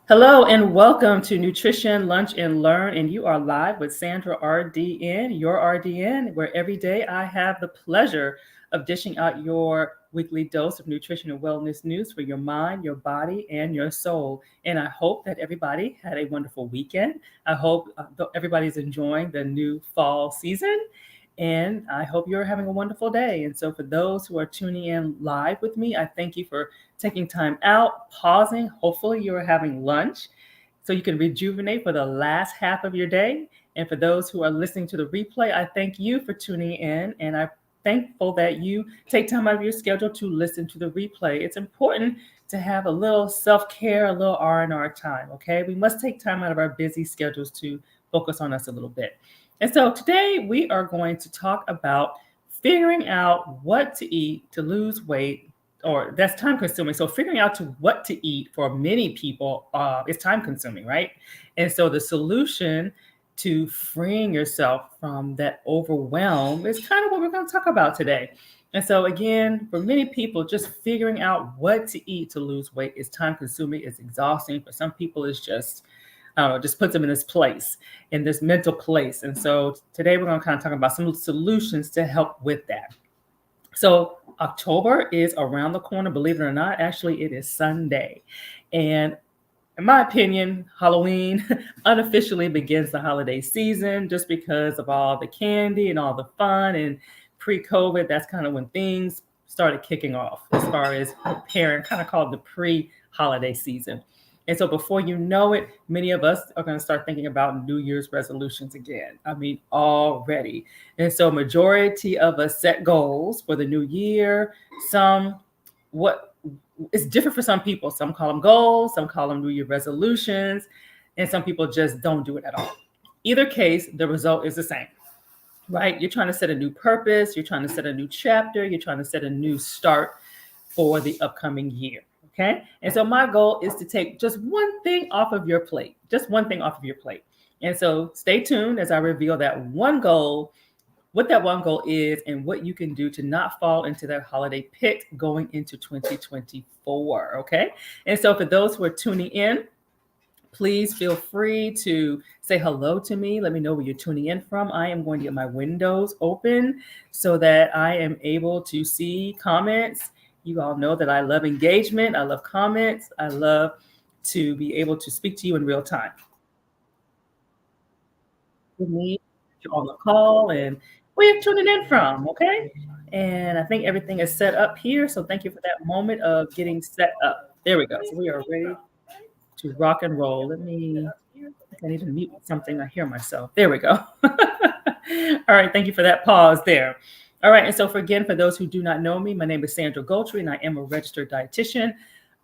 Hello and welcome to Nutrition, Lunch, and Learn. And you are live with Sandra RDN, your RDN, where every day I have the pleasure of dishing out your weekly dose of nutrition and wellness news for your mind, your body, and your soul. And I hope that everybody had a wonderful weekend. I hope everybody's enjoying the new fall season. And I hope you're having a wonderful day. And so, for those who are tuning in live with me, I thank you for taking time out, pausing. Hopefully, you're having lunch so you can rejuvenate for the last half of your day. And for those who are listening to the replay, I thank you for tuning in. And I'm thankful that you take time out of your schedule to listen to the replay. It's important to have a little self-care, a little R&R time, okay? We must take time out of our busy schedules to focus on us a little bit. And so today we are going to talk about figuring out what to eat to lose weight, or that's time consuming. So figuring out to what to eat for many people is time consuming, right? And so the solution to freeing yourself from that overwhelm is kind of what we're going to talk about today. And so again, for many people, just figuring out what to eat to lose weight is time consuming, it's exhausting. For some people, it's just just puts them in this place, in this mental place. And so today we're going to kind of talk about some solutions to help with that. So October is around the corner, believe it or not. Actually, it is Sunday. And in my opinion, Halloween unofficially begins the holiday season just because of all the candy and all the fun. And pre-COVID, that's kind of when things started kicking off as far as preparing, kind of called the pre-holiday season. And so before you know it, many of us are going to start thinking about New Year's resolutions again. I mean, already. And so majority of us set goals for the new year. It's different for some people. Some call them goals, some call them New Year resolutions, and some people just don't do it at all. Either case, the result is the same, right? You're trying to set a new purpose. You're trying to set a new chapter. You're trying to set a new start for the upcoming year. Okay. And so my goal is to take just one thing off of your plate, just one thing off of your plate. And so stay tuned as I reveal that one goal, what that one goal is, and what you can do to not fall into that holiday pit going into 2024. Okay. And so for those who are tuning in, please feel free to say hello to me. Let me know where you're tuning in from. I am going to get my windows open so that I am able to see comments. You all know that I love engagement. I love comments. I love to be able to speak to you in real time. With me, you're on the call and where you're tuning in from, okay? And I think everything is set up here. So thank you for that moment of getting set up. There we go. So we are ready to rock and roll. I need to mute something. I hear myself. There we go. All right. Thank you for that pause there. All right. And so for those who do not know me, my name is Sandra Goltry, and I am a registered dietitian,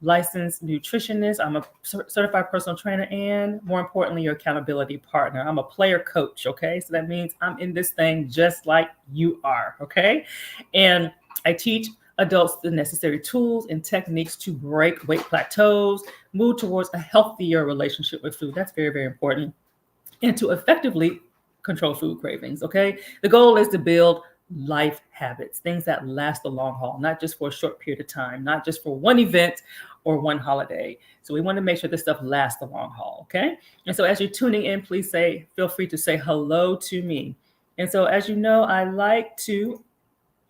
licensed nutritionist. I'm a certified personal trainer, and more importantly, your accountability partner. I'm a player coach. Okay. So that means I'm in this thing just like you are. Okay. And I teach adults the necessary tools and techniques to break weight plateaus, move towards a healthier relationship with food. That's very, very important. And to effectively control food cravings. Okay. The goal is to build life habits, things that last the long haul, not just for a short period of time, not just for one event or one holiday. So we want to make sure this stuff lasts the long haul. Okay. And so as you're tuning in, please feel free to say hello to me. And so, as you know, I like to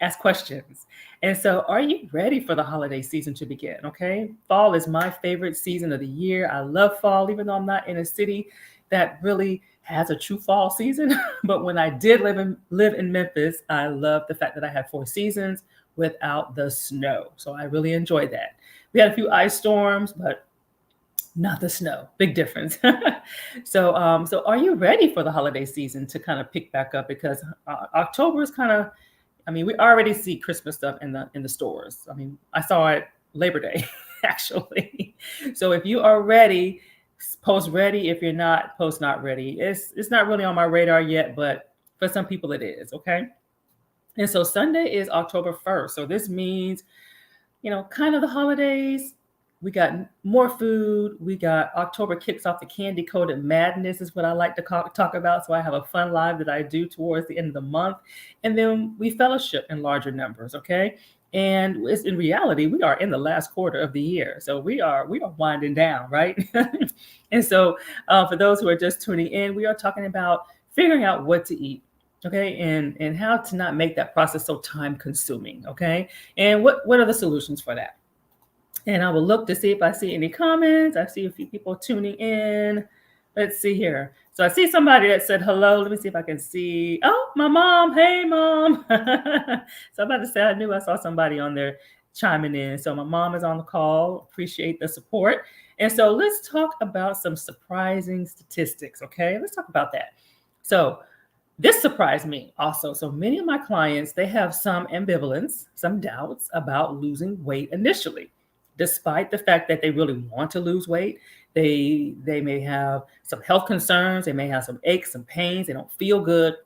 ask questions. And so, are you ready for the holiday season to begin? Okay. Fall is my favorite season of the year. I love fall, even though I'm not in a city that really has a true fall season. But when I did live in Memphis, I loved the fact that I had 4 seasons without the snow. So I really enjoyed that. We had a few ice storms, but not the snow. Big difference. So are you ready for the holiday season to kind of pick back up? Because October is kind of, we already see Christmas stuff in the stores. I saw it Labor Day, actually. So if you are ready, post ready. If you're not, post not ready. It's not really on my radar yet, but for some people it is. Okay. And so Sunday is October 1st. So this means, kind of the holidays. We got more food. We got October kicks off the candy coated madness is what I like to talk about. So I have a fun live that I do towards the end of the month. And then we fellowship in larger numbers. Okay. And it's in reality, we are in the last quarter of the year. So we are winding down, right? And so for those who are just tuning in, we are talking about figuring out what to eat. Okay, and how to not make that process so time consuming. Okay, and what are the solutions for that? And I will look to see if I see any comments. I see a few people tuning in. Let's see here. So I see somebody that said hello. Let me see if I can see. Oh, my mom. Hey, mom. So I'm about to say I knew I saw somebody on there chiming in. So my mom is on the call. Appreciate the support. And so let's talk about some surprising statistics. Okay, let's talk about that. So this surprised me also. So many of my clients, they have some ambivalence, some doubts about losing weight initially. Despite the fact that they really want to lose weight, they may have some health concerns, they may have some aches, some pains, they don't feel good,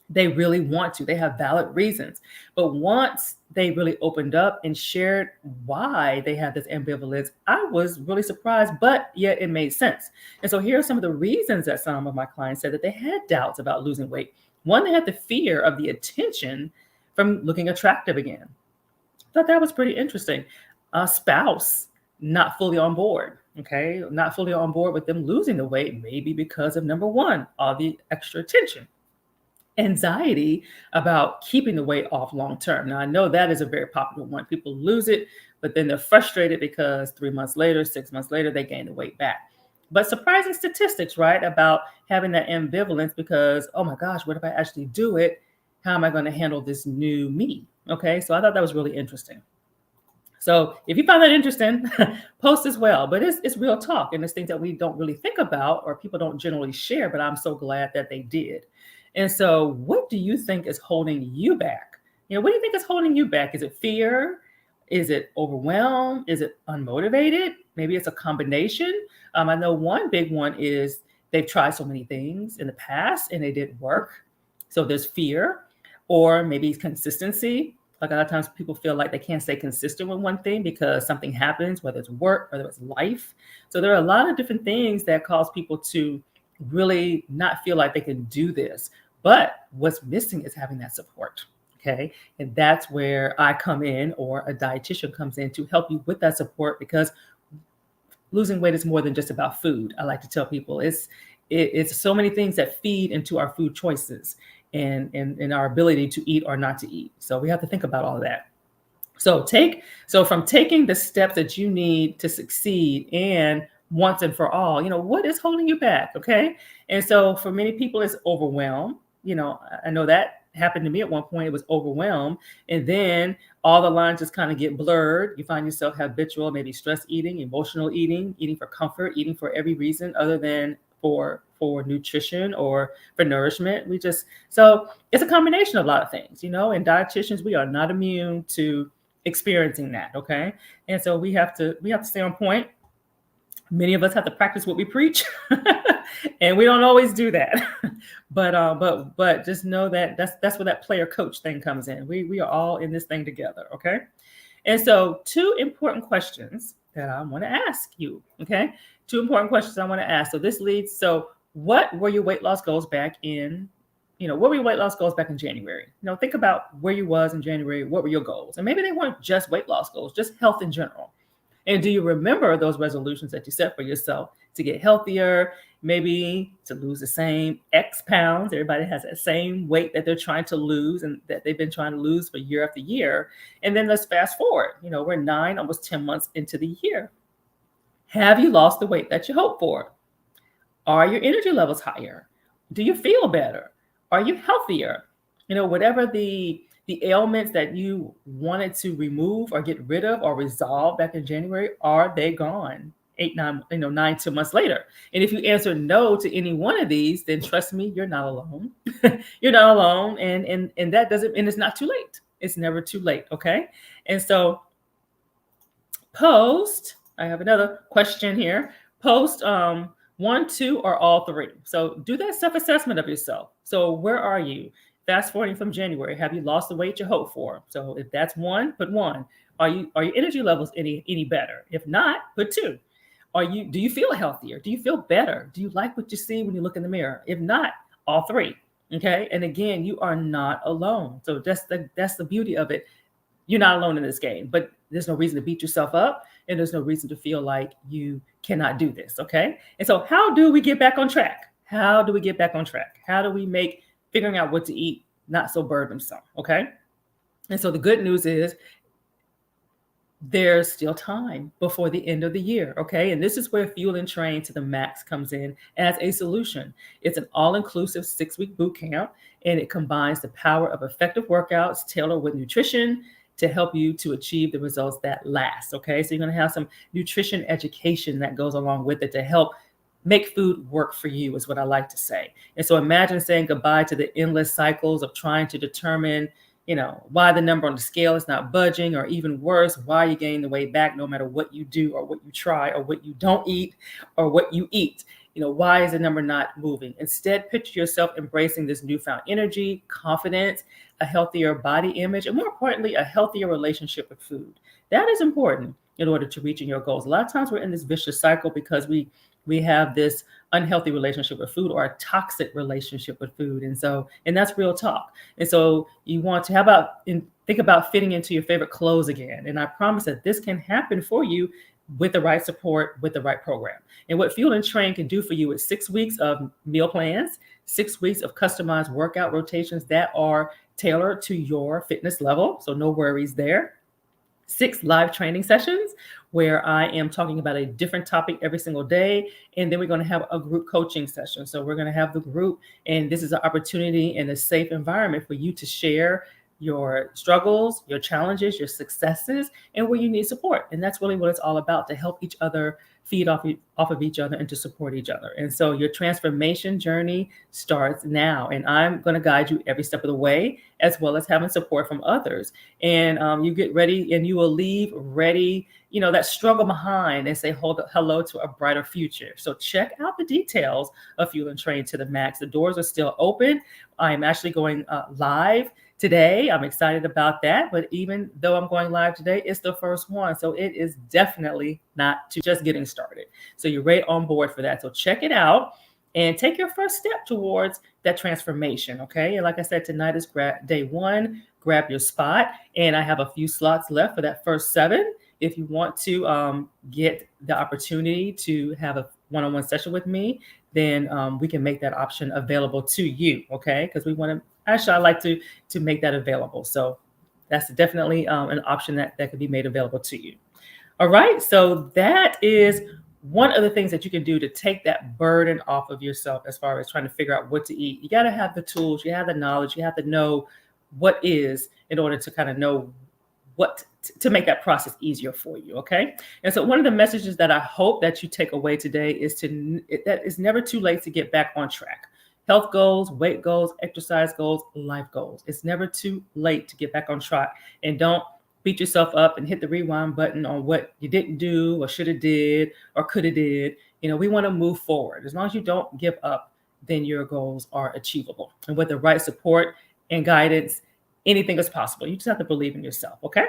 they really want to. They have valid reasons. But once they really opened up and shared why they had this ambivalence, I was really surprised, but yet it made sense. And so here are some of the reasons that some of my clients said that they had doubts about losing weight. One, they had the fear of the attention from looking attractive again. Thought that was pretty interesting. A spouse not fully on board. Okay, not fully on board with them losing the weight, maybe because of number one, all the extra attention. Anxiety about keeping the weight off long term. Now, I know that is a very popular one. People lose it, but then they're frustrated because 3 months later, 6 months later, they gain the weight back. But surprising statistics, right, about having that ambivalence because, oh my gosh, what if I actually do it? How am I going to handle this new me? Okay, so I thought that was really interesting. So if you find that interesting, post as well. But it's real talk and it's things that we don't really think about or people don't generally share, but I'm so glad that they did. And so what do you think is holding you back? What do you think is holding you back? Is it fear? Is it overwhelmed? Is it unmotivated? Maybe it's a combination. I know one big one is they've tried so many things in the past and they didn't work. So there's fear, or maybe consistency. Like a lot of times people feel like they can't stay consistent with one thing because something happens, whether it's work, whether it's life. So there are a lot of different things that cause people to really not feel like they can do this. But what's missing is having that support. Okay. And that's where I come in, or a dietitian comes in to help you with that support, because losing weight is more than just about food. I like to tell people it's so many things that feed into our food choices and our ability to eat or not to eat. So we have to think about all of that. So from taking the steps that you need to succeed, and once and for all, what is holding you back? Okay. And so for many people, it's overwhelm. I know that happened to me at one point. It was overwhelmed. And then all the lines just kind of get blurred. You find yourself habitual, maybe stress eating, emotional eating, eating for comfort, eating for every reason other than for nutrition or for nourishment. So it's a combination of a lot of things, and dietitians, we are not immune to experiencing that. Okay. And so we have to stay on point. Many of us have to practice what we preach, and we don't always do that. but just know that that's where that player coach thing comes in. We are all in this thing together, okay? And so, two important questions that I want to ask you, okay? Two important questions I want to ask. So what were your weight loss goals back in? What were your weight loss goals back in January? Think about where you was in January. What were your goals? And maybe they weren't just weight loss goals, just health in general. And do you remember those resolutions that you set for yourself to get healthier, maybe to lose the same X pounds? Everybody has that same weight that they're trying to lose and that they've been trying to lose for year after year. And then let's fast forward. We're 9, almost 10 months into the year. Have you lost the weight that you hoped for? Are your energy levels higher? Do you feel better? Are you healthier? Whatever the ailments that you wanted to remove or get rid of or resolve back in January, are they gone 9, 2 months later? And if you answer no to any one of these, then trust me, you're not alone. You're not alone. And that doesn't, and it's not too late. It's never too late. Okay. And so I have another question here. Post 1, 2, or all 3. So do that self-assessment of yourself. So where are you? Fast forwarding from January, have you lost the weight you hoped for? So if that's 1, put 1. Are your energy levels any better? If not, put 2. Do you feel healthier? Do you feel better? Do you like what you see when you look in the mirror? If not, all 3. Okay. And again, you are not alone. So that's the beauty of it. you're not alone in this game, but there's no reason to beat yourself up and there's no reason to feel like you cannot do this. Okay. And so, how do we get back on track? How do we get back on track? How do we make figuring out what to eat not so burdensome? Okay. And so, the good news is there's still time before the end of the year. Okay. And this is where Fuel and Train to the Max comes in as a solution. It's an all inclusive 6 week boot camp, and it combines the power of effective workouts tailored with nutrition to help you to achieve the results that last. Okay. So you're going to have some nutrition education that goes along with it to help make food work for you, is what I like to say. And so imagine saying goodbye to the endless cycles of trying to determine, why the number on the scale is not budging, or even worse, why you gain the weight back no matter what you do or what you try or what you don't eat or what you eat. Why is the number not moving? Instead, picture yourself embracing this newfound energy, confidence, a healthier body image, and more importantly, a healthier relationship with food. That is important in order to reaching your goals. A lot of times we're in this vicious cycle because we have this unhealthy relationship with food, or a toxic relationship with food. And that's real talk. And so you want to, think about fitting into your favorite clothes again. And I promise that this can happen for you with the right support, with the right program. And what Fuel and Train can do for you is 6 weeks of meal plans, 6 weeks of customized workout rotations that are tailored to your fitness level. So no worries there. 6 live training sessions where I am talking about a different topic every single day. And then we're going to have a group coaching session. So we're going to have the group, and this is an opportunity and a safe environment for you to share your struggles, your challenges, your successes, and where you need support. And that's really what it's all about, to help each other feed off of each other and to support each other. And so your transformation journey starts now. And I'm going to guide you every step of the way, as well as having support from others. And you get ready, and you will leave ready, that struggle behind, and say hello to a brighter future. So check out the details of Fuel and Train to the Max. The doors are still open. I'm actually going live today. I'm excited about that. But even though I'm going live today, it's the first one. So it is definitely not just getting started. So you're right on board for that. So check it out and take your first step towards that transformation. Okay. And like I said, tonight is day one. Grab your spot. And I have a few slots left for that first 7. If you want to get the opportunity to have a one-on-one session with me, then we can make that option available to you. Okay. Because we want to, actually, I like to make that available. So that's definitely an option that could be made available to you. All right. So that is one of the things that you can do to take that burden off of yourself as far as trying to figure out what to eat. You got to have the tools, you have the knowledge, you have to know what is, in order to kind of know what to make that process easier for you. Okay. And so one of the messages that I hope that you take away today is that it's never too late to get back on track. Health goals, weight goals, exercise goals, life goals. It's never too late to get back on track. And don't beat yourself up and hit the rewind button on what you didn't do or should have did or could have did. We want to move forward. As long as you don't give up, then your goals are achievable. And with the right support and guidance, anything is possible. You just have to believe in yourself. Okay.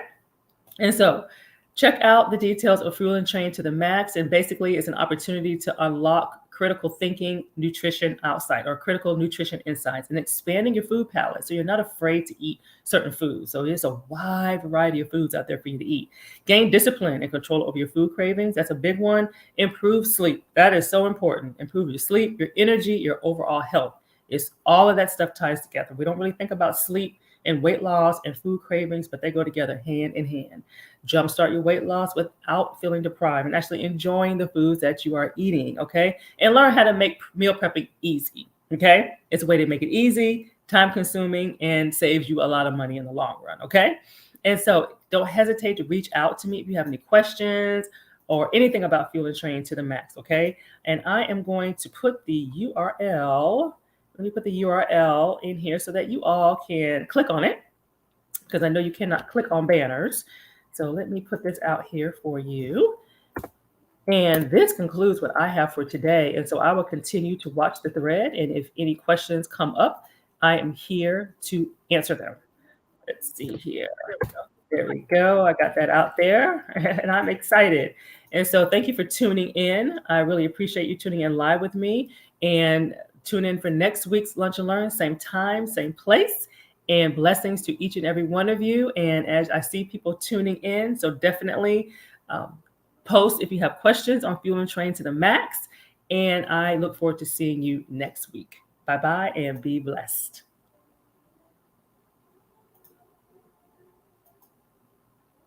And so check out the details of Fuel and Train to the Max. And basically, it's an opportunity to unlock critical thinking, nutrition outside, or critical nutrition insights, and expanding your food palette so you're not afraid to eat certain foods. So there's a wide variety of foods out there for you to eat. Gain discipline and control over your food cravings. That's a big one. Improve sleep. That is so important. Improve your sleep, your energy, your overall health. It's all of that stuff ties together. We don't really think about sleep and weight loss and food cravings, but they go together hand in hand. Jumpstart your weight loss without feeling deprived and actually enjoying the foods that you are eating, okay? And learn how to make meal prepping easy, okay? It's a way to make it easy, time consuming, and saves you a lot of money in the long run, okay? And so don't hesitate to reach out to me if you have any questions or anything about Fuel and Train to the Max, okay? And I am going to put the URL. Let me put the URL in here so that you all can click on it, because I know you cannot click on banners. So let me put this out here for you. And this concludes what I have for today. And so I will continue to watch the thread. And if any questions come up, I am here to answer them. Let's see here. There we go. I got that out there and I'm excited. And so thank you for tuning in. I really appreciate you tuning in live with me, and tune in for next week's Lunch and Learn, same time, same place. and blessings to each and every one of you. And as I see people tuning in, so definitely post if you have questions on Fuel and Train to the Max. And I look forward to seeing you next week. Bye bye and be blessed.